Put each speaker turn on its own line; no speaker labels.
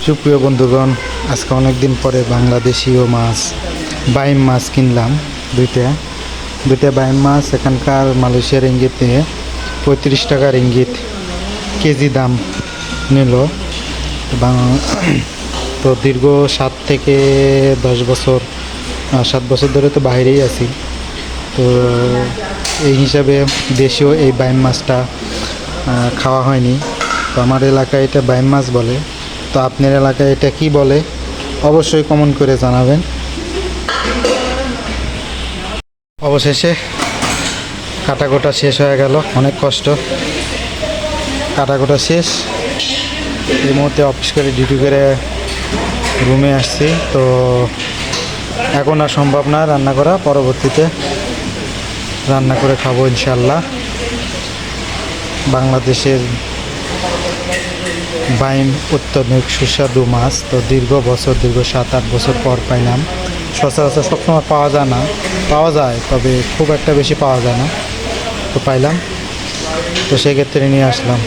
সুপ্রিয় বন্ধুগণ, আজকে অনেক দিন পরে বাংলাদেশীয় মাছ বাইম মাছ কিনলাম। দুইটা বাইম মাছ এখানকার মালয়েশিয়ার রিঙ্গিতে 35 টাকা রিঙ্গিত কেজি দাম নিল। তো দীর্ঘ 7 থেকে 10 বছর ধরে তো বাইরেই আছি। তো এই হিসাবে দেশীয় এই বাইম মাছটা খাওয়া হয়নি। তো আমার এলাকায় এটা বাইম মাছ বলে। তো আপনার এলাকায় এটা কি বলে অবশ্যই কমেন্ট করে জানাবেন। অবশেষে কাটাকোটা শেষ হয়ে গেল, অনেক কষ্ট কাটাকোটা শেষ। এই মুহূর্তে অফিস করে ডিউটি করে রুমে আসছি। তো এখন আর সম্ভব না রান্না করা, পরবর্তীতে রান্না করে খাবো ইনশাল্লাহ। বাংলাদেশের বাইম অত্যধিক সুস্বাদু মাছ। তো দীর্ঘ 7-8 বছর পর পাইলাম। সচরাচর সবসময় পাওয়া যায়, তবে খুব একটা বেশি পাওয়া যায় না। তো পাইলাম, তো সেক্ষেত্রে নিয়ে আসলাম।